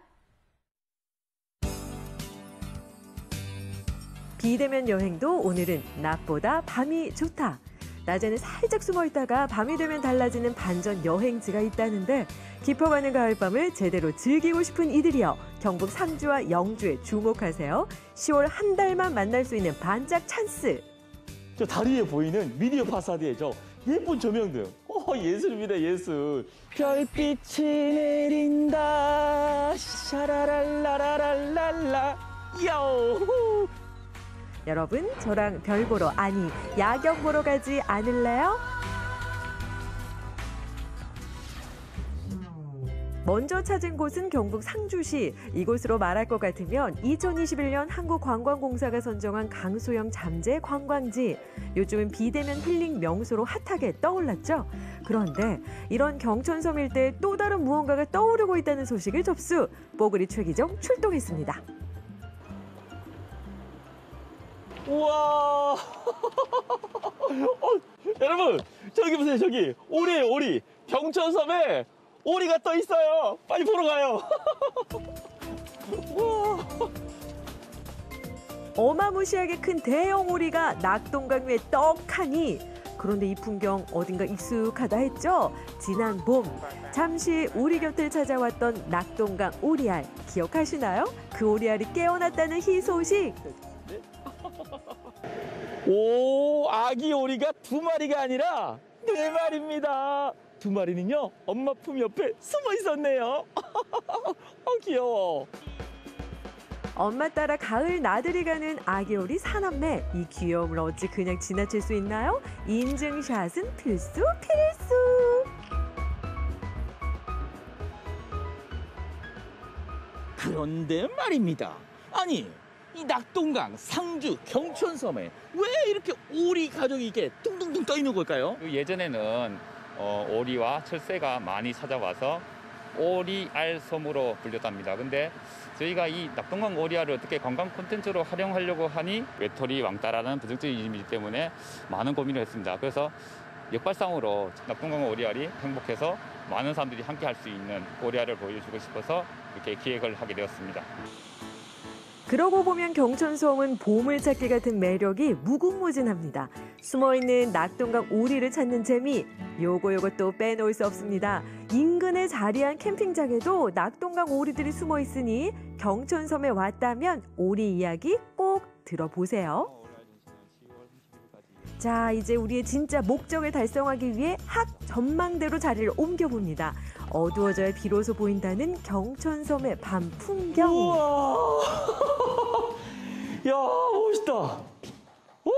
비대면 여행도 오늘은 낮보다 밤이 좋다. 낮에는 살짝 숨어 있다가 밤이 되면 달라지는 반전 여행지가 있다는데 깊어가는 가을밤을 제대로 즐기고 싶은 이들이여 경북 상주와 영주에 주목하세요. 10월 한 달만 만날 수 있는 반짝 찬스. 저 다리에 보이는 미디어 파사드에 저 예쁜 조명등. 예술입니다, 예술. 별빛이 내린다. 샤라랄라라랄랄라. 야오. 여러분, 저랑 별 보러, 아니 야경 보러 가지 않을래요? 먼저 찾은 곳은 경북 상주시. 이곳으로 말할 것 같으면 2021년 한국관광공사가 선정한 강소영 잠재 관광지. 요즘은 비대면 힐링 명소로 핫하게 떠올랐죠. 그런데 이런 경천섬 일대에 또 다른 무언가가 떠오르고 있다는 소식을 접수. 뽀글이 최기정 출동했습니다. 우와. 여러분, 저기 보세요, 저기. 오리예요, 오리. 경천섬에 오리가 떠 있어요. 빨리 보러 가요. 우와. 어마무시하게 큰 대형 오리가 낙동강 위에 떡하니, 그런데 이 풍경 어딘가 익숙하다 했죠? 지난 봄 잠시 우리 곁을 찾아왔던 낙동강 오리알 기억하시나요? 그 오리알이 깨어났다는 희소식. 오, 아기 오리가 2마리가 아니라 4마리입니다. 2마리는요, 엄마 품 옆에 숨어 있었네요. 귀여워. 엄마 따라 가을 나들이 가는 아기 오리 사남매. 이 귀여움을 어찌 그냥 지나칠 수 있나요? 인증샷은 필수. 그런데 말입니다. 아니, 이 낙동강, 상주, 경천섬에 왜 이렇게 오리 가족이 이렇게 둥둥둥 떠 있는 걸까요? 예전에는 오리와 철새가 많이 찾아와서 오리알섬으로 불렸답니다. 근데 저희가 이 낙동강 오리알을 어떻게 관광 콘텐츠로 활용하려고 하니 외톨이 왕따라는 부정적인 이미지 때문에 많은 고민을 했습니다. 그래서 역발상으로 낙동강 오리알이 행복해서 많은 사람들이 함께 할 수 있는 오리알을 보여주고 싶어서 이렇게 기획을 하게 되었습니다. 그러고 보면 경천섬은 보물찾기 같은 매력이 무궁무진합니다. 숨어있는 낙동강 오리를 찾는 재미, 요거 또 빼놓을 수 없습니다. 인근에 자리한 캠핑장에도 낙동강 오리들이 숨어있으니 경천섬에 왔다면 오리 이야기 꼭 들어보세요. 자, 이제 우리의 진짜 목적을 달성하기 위해 핫 전망대로 자리를 옮겨봅니다. 어두워져야 비로소 보인다는 경천섬의 밤 풍경. 우와. 야, 멋있다. 오.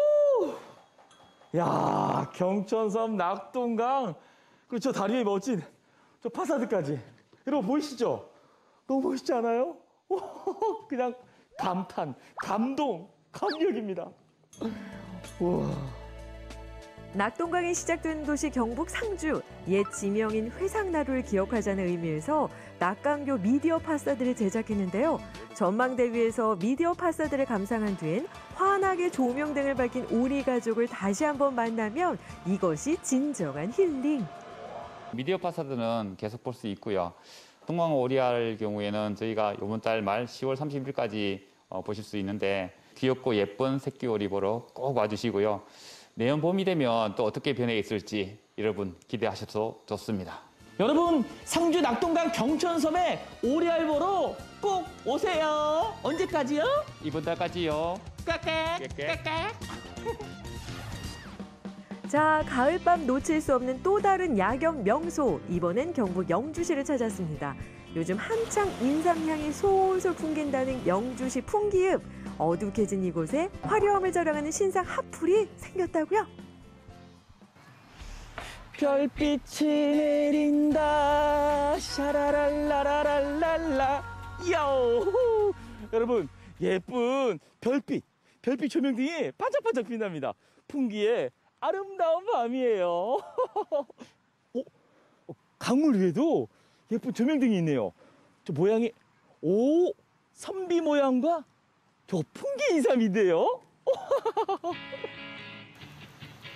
야, 경천섬, 낙동강, 그리고 저 다리에 멋진 저 파사드까지. 여러분 보이시죠? 너무 멋있지 않아요? 그냥 감탄, 감동, 감격입니다. 우와. 낙동강이 시작된 도시 경북 상주, 옛 지명인 회상나루를 기억하자는 의미에서 낙강교 미디어 파사드를 제작했는데요. 전망대 위에서 미디어 파사드를 감상한 뒤엔 환하게 조명 등을 밝힌 오리 가족을 다시 한번 만나면 이것이 진정한 힐링. 미디어 파사드는 계속 볼 수 있고요. 동광 오리알 경우에는 저희가 이번 달 말 10월 30일까지 보실 수 있는데 귀엽고 예쁜 새끼 오리 보러 꼭 와주시고요. 내년 봄이 되면 또 어떻게 변해 있을지 여러분 기대하셔도 좋습니다. 여러분 상주 낙동강 경천섬에 오리알 보러 꼭 오세요. 언제까지요? 이번 달까지요. 까까. 자, 가을밤 놓칠 수 없는 또 다른 야경 명소. 이번엔 경북 영주시를 찾았습니다. 요즘 한창 인삼향이 솔솔 풍긴다는 영주시 풍기읍. 어둑해진 이곳에 화려함을 자랑하는 신상 핫플이 생겼다고요? 별빛이 내린다 샤라랄라라랄랄라 야오. 여러분 예쁜 별빛 조명등이 반짝반짝 빛납니다. 풍기의 아름다운 밤이에요. 강물 위에도 예쁜 조명등이 있네요. 저 모양이 선비 모양과 저 풍기 인삼인데요.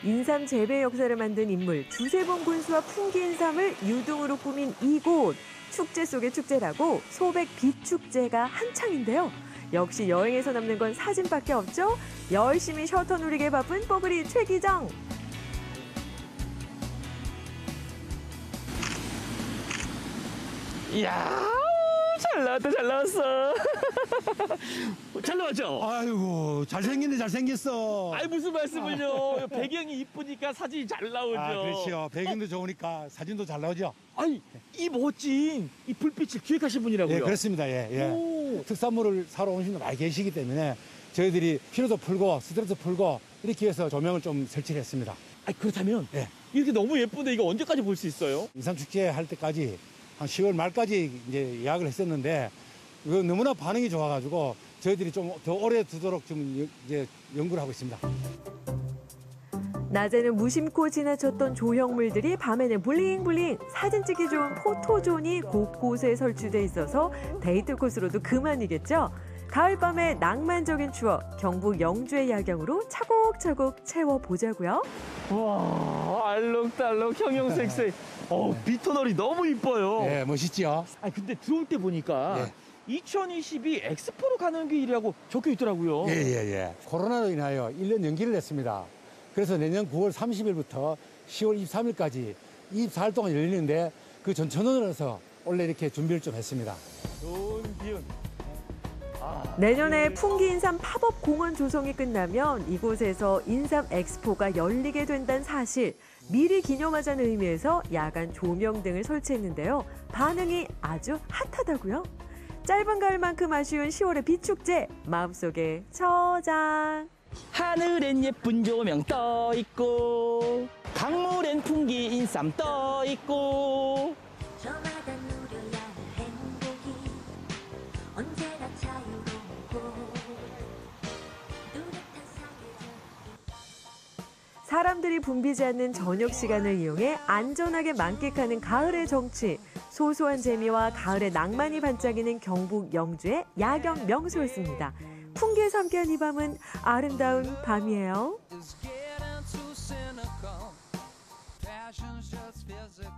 인삼 재배 역사를 만든 인물 주세봉 군수와 풍기 인삼을 유등으로 꾸민 이곳. 축제 속의 축제라고 소백 빛축제가 한창인데요. 역시 여행에서 남는 건 사진밖에 없죠. 열심히 셔터 누리게 바쁜 뽀글이 최기정. 이야 잘 나왔어. 잘 나왔죠? 아이고 잘생겼어. 아이 무슨 말씀을요. 배경이 이쁘니까 사진이 잘 나오죠. 아, 그렇죠. 배경도 좋으니까 사진도 잘 나오죠. 아니 이 멋진 이 불빛을 기획하신 분이라고요? 예, 그렇습니다. 예. 특산물을 사러 오시는 분들 많이 계시기 때문에 저희들이 피로도 풀고 스트레스 풀고 이렇게 해서 조명을 좀 설치를 했습니다. 그렇다면 이렇게 너무 예쁜데 이거 언제까지 볼 수 있어요? 인삼축제 할 때까지 한 10월 말까지 이제 예약을 했었는데 이거 너무나 반응이 좋아가지고 저희들이 좀 더 오래 두도록 좀 이제 연구를 하고 있습니다. 낮에는 무심코 지나쳤던 조형물들이 밤에는 블링블링. 사진 찍기 좋은 포토존이 곳곳에 설치돼 있어서 데이트 코스로도 그만이겠죠. 가을밤의 낭만적인 추억, 경북 영주의 야경으로 차곡차곡 채워보자고요. 와 알록달록 형형색색. 비터널이 너무 이뻐요. 네, 멋있죠. 근데 들어올 때 보니까 2022 엑스포로 가는 길이라고 적혀 있더라고요. 예. 코로나로 인하여 1년 연기를 했습니다. 그래서 내년 9월 30일부터 10월 23일까지 24일 동안 열리는데 그 전천후로서 원래 이렇게 준비를 좀 했습니다. 좋은 기운. 내년에 풍기 인삼 팝업 공원 조성이 끝나면 이곳에서 인삼 엑스포가 열리게 된다는 사실. 미리 기념하자는 의미에서 야간 조명 등을 설치했는데요. 반응이 아주 핫하다고요. 짧은 가을만큼 아쉬운 10월의 빛축제, 마음속에 저장. 하늘엔 예쁜 조명 떠 있고 강물엔 풍기 인삼 떠 있고 저마다 누려야 할 행복이 언제나 자유로우고 뚜렷한 사람들이 붐비지 않는 저녁 시간을 이용해 안전하게 만끽하는 가을의 정취. 소소한 재미와 가을의 낭만이 반짝이는 경북 영주의 야경 명소였습니다. 풍기에서 함께한 이 밤은 아름다운 밤이에요.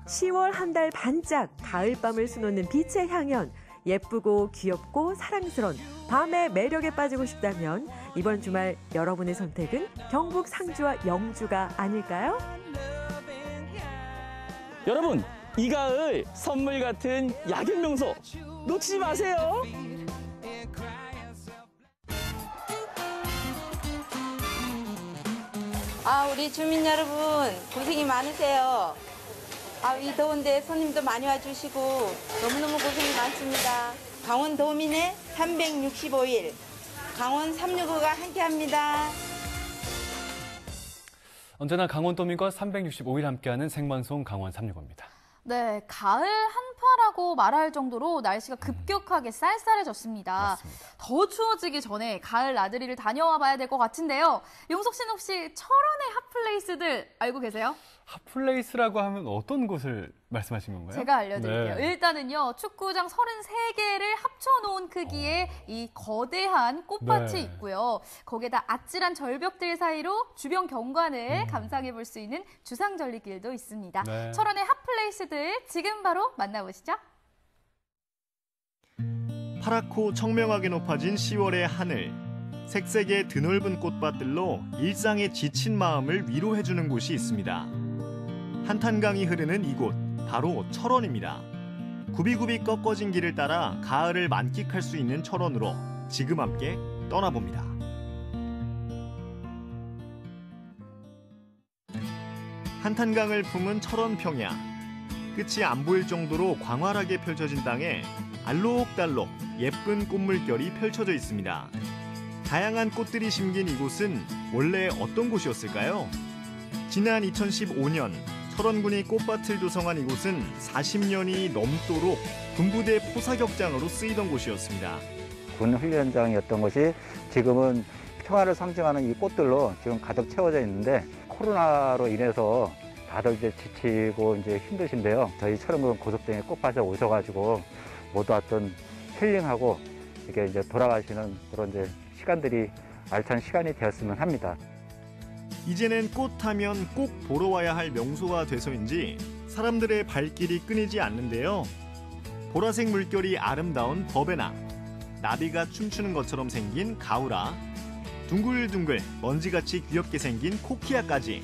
10월 한 달 반짝 가을밤을 수놓는 빛의 향연. 예쁘고 귀엽고 사랑스러운 밤의 매력에 빠지고 싶다면 이번 주말 여러분의 선택은 경북 상주와 영주가 아닐까요? 여러분 이 가을 선물 같은 야경 명소 놓치지 마세요. 우리 주민 여러분 고생이 많으세요. 이 더운데 손님도 많이 와주시고 너무너무 고생이 많습니다. 강원 도민의 365일 강원 365가 함께합니다. 언제나 강원 도민과 365일 함께하는 생방송 강원 365입니다. 네, 가을 한파라고 말할 정도로 날씨가 급격하게 쌀쌀해졌습니다. 맞습니다. 더 추워지기 전에 가을 나들이를 다녀와 봐야 될 것 같은데요. 용석 씨는 혹시 철원의 핫플레이스들 알고 계세요? 핫플레이스라고 하면 어떤 곳을 말씀하신 건가요? 제가 알려드릴게요. 네. 일단은요, 축구장 33개를 합쳐놓은 크기의 이 거대한 꽃밭이 네. 있고요. 거기에다 아찔한 절벽들 사이로 주변 경관을 감상해볼 수 있는 주상절리길도 있습니다. 네. 철원의 핫플레이스들 지금 바로 만나보시죠. 파랗고 청명하게 높아진 10월의 하늘. 색색의 드넓은 꽃밭들로 일상에 지친 마음을 위로해주는 곳이 있습니다. 한탄강이 흐르는 이곳, 바로 철원입니다. 굽이굽이 꺾어진 길을 따라 가을을 만끽할 수 있는 철원으로 지금 함께 떠나봅니다. 한탄강을 품은 철원 평야. 끝이 안 보일 정도로 광활하게 펼쳐진 땅에 알록달록 예쁜 꽃물결이 펼쳐져 있습니다. 다양한 꽃들이 심긴 이곳은 원래 어떤 곳이었을까요? 지난 2015년 철원군이 꽃밭을 조성한 이곳은 40년이 넘도록 군부대 포사격장으로 쓰이던 곳이었습니다. 군 훈련장이었던 것이 지금은 평화를 상징하는 이 꽃들로 지금 가득 채워져 있는데 코로나로 인해서 다들 이제 지치고 이제 힘드신데요. 저희 철원군 고속정에 꽃밭에 오셔가지고 모두 어떤 힐링하고 이렇게 이제 돌아가시는 그런 이제 시간들이 알찬 시간이 되었으면 합니다. 이제는 꽃하면 꼭 보러 와야 할 명소가 돼서인지 사람들의 발길이 끊이지 않는데요. 보라색 물결이 아름다운 버베나, 나비가 춤추는 것처럼 생긴 가우라, 둥글둥글 먼지같이 귀엽게 생긴 코키아까지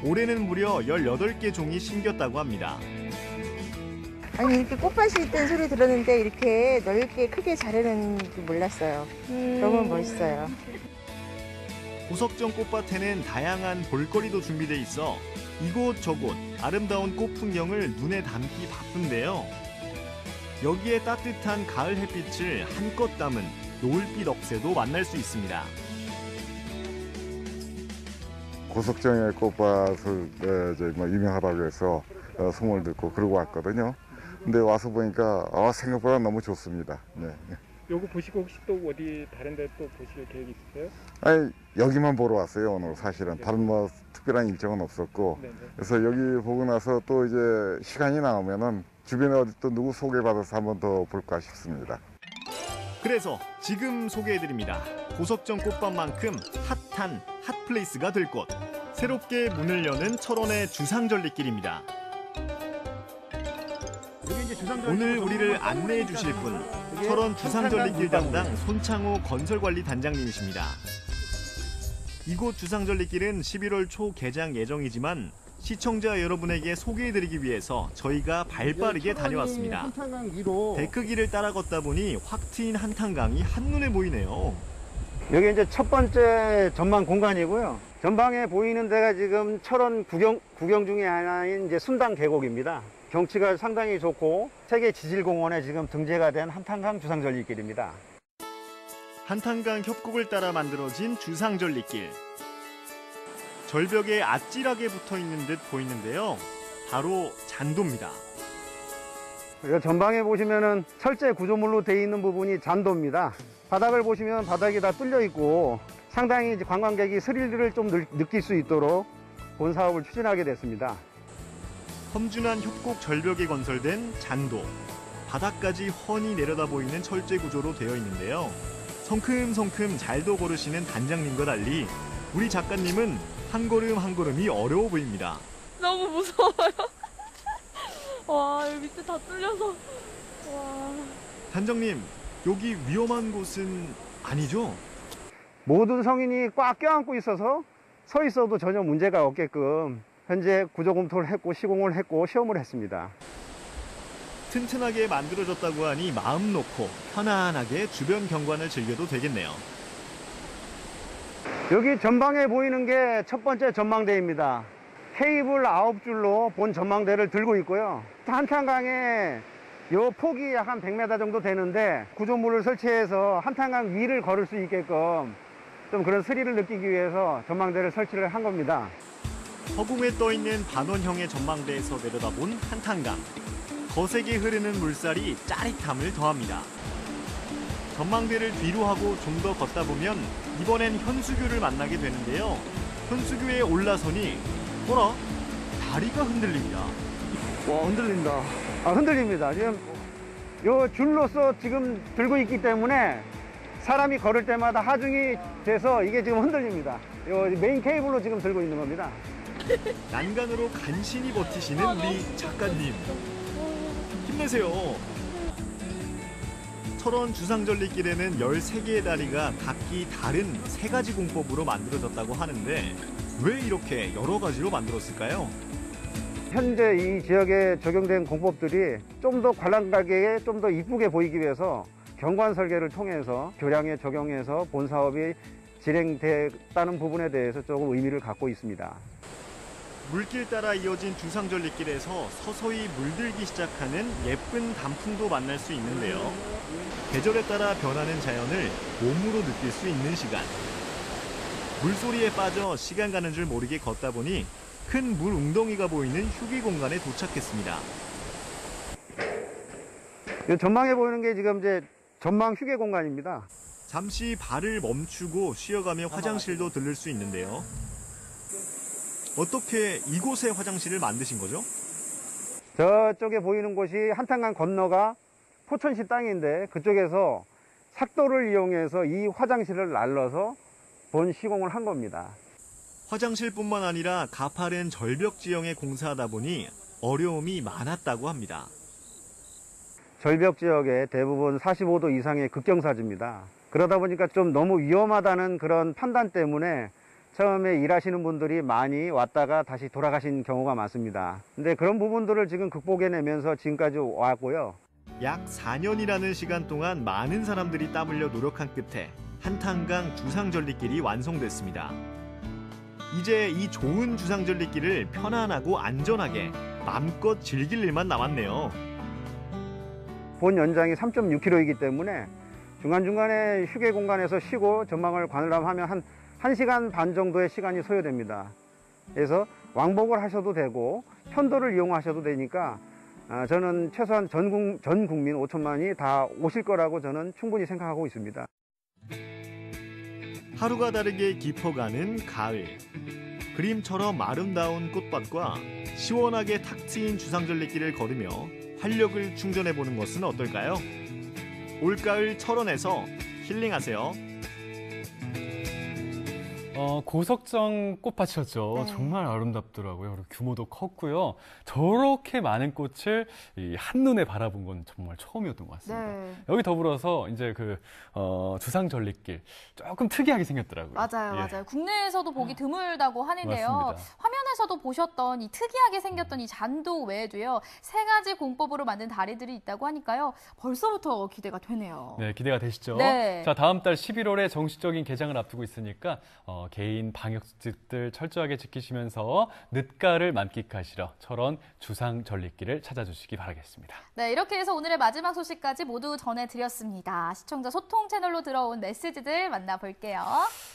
올해는 무려 18개 종이 심겼다고 합니다. 아니 이렇게 꽃밭이 있다는 소리 들었는데 이렇게 넓게 크게 자라는 줄 몰랐어요. 너무 멋있어요. 고석정 꽃밭에는 다양한 볼거리도 준비돼 있어 이곳저곳 아름다운 꽃 풍경을 눈에 담기 바쁜데요. 여기에 따뜻한 가을 햇빛을 한껏 담은 노을빛 억새도 만날 수 있습니다. 고석정의 꽃밭을 유명하다고 해서 소문을 듣고 그러고 왔거든요. 근데 와서 보니까 생각보다 너무 좋습니다. 네. 요거 보시고 혹시 또 어디 다른 데 또 보실 계획 있으세요? 아니 여기만 보러 왔어요 오늘 사실은. 네. 다른 뭐 특별한 일정은 없었고. 네. 그래서 여기 보고 나서 또 이제 시간이 나오면은 주변에 어디 또 누구 소개받아서 한 번 더 볼까 싶습니다. 그래서 지금 소개해드립니다. 고석정 꽃밭만큼 핫한 핫플레이스가 될 곳. 새롭게 문을 여는 철원의 주상절리길입니다. 오늘 우리를 안내해 주실 분, 철원 주상절리길 담당 손창호 건설관리단장님이십니다. 이곳 주상절리길은 11월 초 개장 예정이지만 시청자 여러분에게 소개해드리기 위해서 저희가 발빠르게 다녀왔습니다. 데크길을 따라 걷다 보니 확 트인 한탄강이 한눈에 보이네요. 여기 이제 첫 번째 전망 공간이고요. 전방에 보이는 데가 지금 철원 구경 중에 하나인 이제 순당 계곡입니다. 경치가 상당히 좋고 세계 지질공원에 지금 등재가 된 한탄강 주상절리길입니다. 한탄강 협곡을 따라 만들어진 주상절리길. 절벽에 아찔하게 붙어있는 듯 보이는데요. 바로 잔도입니다. 여기 전방에 보시면은 철제 구조물로 되어 있는 부분이 잔도입니다. 바닥을 보시면 바닥이 다 뚫려 있고 상당히 이제 관광객이 스릴을 좀 느낄 수 있도록 본 사업을 추진하게 됐습니다. 험준한 협곡 절벽에 건설된 잔도. 바닥까지 훤히 내려다 보이는 철제 구조로 되어 있는데요. 성큼성큼 잘도 걸으시는 단장님과 달리 우리 작가님은 한 걸음 한 걸음이 어려워 보입니다. 너무 무서워요. 와, 여기 밑에 다 뚫려서. 와. 단장님, 여기 위험한 곳은 아니죠? 모든 성인이 꽉 껴안고 있어서 서 있어도 전혀 문제가 없게끔 현재 구조 검토를 했고 시공을 했고 시험을 했습니다. 튼튼하게 만들어졌다고 하니 마음 놓고 편안하게 주변 경관을 즐겨도 되겠네요. 여기 전방에 보이는 게 첫 번째 전망대입니다. 케이블 9줄로 본 전망대를 들고 있고요. 한탄강에 요 폭이 약 한 100m 정도 되는데 구조물을 설치해서 한탄강 위를 걸을 수 있게끔 좀 그런 스릴을 느끼기 위해서 전망대를 설치를 한 겁니다. 허공에 떠있는 반원형의 전망대에서 내려다본 한탄강. 거세게 흐르는 물살이 짜릿함을 더합니다. 전망대를 뒤로 하고 좀 더 걷다 보면 이번엔 현수교를 만나게 되는데요. 현수교에 올라서니 어라? 다리가 흔들립니다. 와, 흔들린다. 아, 흔들립니다. 지금 요 줄로서 지금 들고 있기 때문에 사람이 걸을 때마다 하중이 돼서 이게 지금 흔들립니다. 요 메인 케이블로 지금 들고 있는 겁니다. 난간으로 간신히 버티시는 우리 작가님. 힘내세요. 철원 주상절리길에는 13개의 다리가 각기 다른 3가지 공법으로 만들어졌다고 하는데 왜 이렇게 여러 가지로 만들었을까요? 현재 이 지역에 적용된 공법들이 좀 더 관람가게에 좀 더 이쁘게 보이기 위해서 경관 설계를 통해서 교량에 적용해서 본 사업이 진행됐다는 부분에 대해서 조금 의미를 갖고 있습니다. 물길 따라 이어진 주상절리길에서 서서히 물들기 시작하는 예쁜 단풍도 만날 수 있는데요. 계절에 따라 변하는 자연을 몸으로 느낄 수 있는 시간. 물소리에 빠져 시간 가는 줄 모르게 걷다 보니 큰 물 웅덩이가 보이는 휴게 공간에 도착했습니다. 전망에 보이는 게 지금 이제 전망 휴게 공간입니다. 잠시 발을 멈추고 쉬어가며 화장실도 들를 수 있는데요. 어떻게 이곳에 화장실을 만드신 거죠? 저쪽에 보이는 곳이 한탄강 건너가 포천시 땅인데 그쪽에서 삭도를 이용해서 이 화장실을 날라서 본 시공을 한 겁니다. 화장실뿐만 아니라 가파른 절벽 지형에 공사하다 보니 어려움이 많았다고 합니다. 절벽 지역에 대부분 45도 이상의 극경사지입니다. 그러다 보니까 좀 너무 위험하다는 그런 판단 때문에 처음에 일하시는 분들이 많이 왔다가 다시 돌아가신 경우가 많습니다. 근데 그런 부분들을 지금 극복해내면서 지금까지 왔고요. 약 4년이라는 시간 동안 많은 사람들이 땀 흘려 노력한 끝에 한탄강 주상절리길이 완성됐습니다. 이제 이 좋은 주상절리길을 편안하고 안전하게 마음껏 즐길 일만 남았네요. 본 연장이 3.6km이기 때문에 중간중간에 휴게 공간에서 쉬고 전망을 관람하면 한 1시간 반 정도의 시간이 소요됩니다. 그래서 왕복을 하셔도 되고 편도를 이용하셔도 되니까 저는 최소한 전 국민 5천만이 다 오실 거라고 저는 충분히 생각하고 있습니다. 하루가 다르게 깊어가는 가을. 그림처럼 아름다운 꽃밭과 시원하게 탁 트인 주상절리길을 걸으며 활력을 충전해보는 것은 어떨까요? 올가을 철원에서 힐링하세요. 고석정 꽃밭이었죠. 네. 정말 아름답더라고요. 그리고 규모도 컸고요. 저렇게 많은 꽃을 한눈에 바라본 건 정말 처음이었던 것 같습니다. 네. 여기 더불어서 이제 주상절리길 조금 특이하게 생겼더라고요. 맞아요, 예. 맞아요. 국내에서도 보기 드물다고 하는데요. 맞습니다. 화면에서도 보셨던 이 특이하게 생겼던 이 잔도 외에도요, 3가지 공법으로 만든 다리들이 있다고 하니까요. 벌써부터 기대가 되네요. 네, 기대가 되시죠? 네. 자, 다음 달 11월에 정식적인 개장을 앞두고 있으니까 개인 방역수칙들 철저하게 지키시면서 늦가을을 만끽하시러 철원 주상절리길을 찾아주시기 바라겠습니다. 네, 이렇게 해서 오늘의 마지막 소식까지 모두 전해드렸습니다. 시청자 소통 채널로 들어온 메시지들 만나볼게요.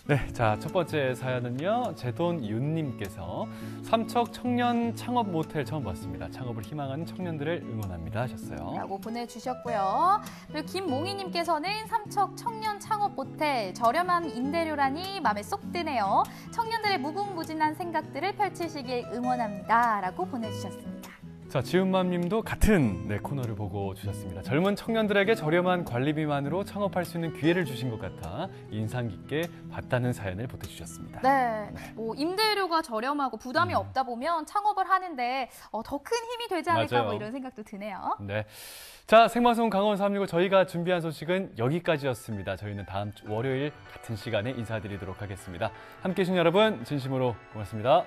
네, 자, 첫 번째 사연은요. 제돈윤님께서 삼척 청년 창업 모텔 처음 봤습니다. 창업을 희망하는 청년들을 응원합니다 하셨어요. 라고 보내주셨고요. 그리고 김몽희님께서는 삼척 청년 창업 모텔 저렴한 임대료라니 마음에 쏙 드네요. 청년들의 무궁무진한 생각들을 펼치시길 응원합니다. 라고 보내주셨습니다. 자, 지은맘님도 같은 코너를 보고 주셨습니다. 젊은 청년들에게 저렴한 관리비만으로 창업할 수 있는 기회를 주신 것 같아 인상 깊게 봤다는 사연을 보내주셨습니다. 네, 뭐 임대료가 저렴하고 부담이 없다 보면 창업을 하는데 더 큰 힘이 되지 않을까 맞아요. 뭐 이런 생각도 드네요. 네. 자, 생방송 강원 365 저희가 준비한 소식은 여기까지였습니다. 저희는 다음 주 월요일 같은 시간에 인사드리도록 하겠습니다. 함께해 주신 여러분 진심으로 고맙습니다.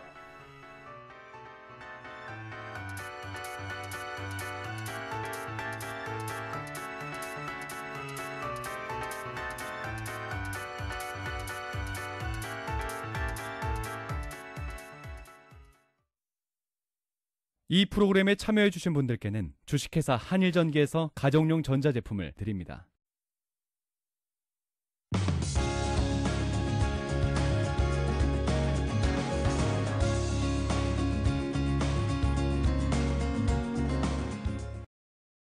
이 프로그램에 참여해 주신 분들께는 주식회사 한일전기에서 가정용 전자제품을 드립니다.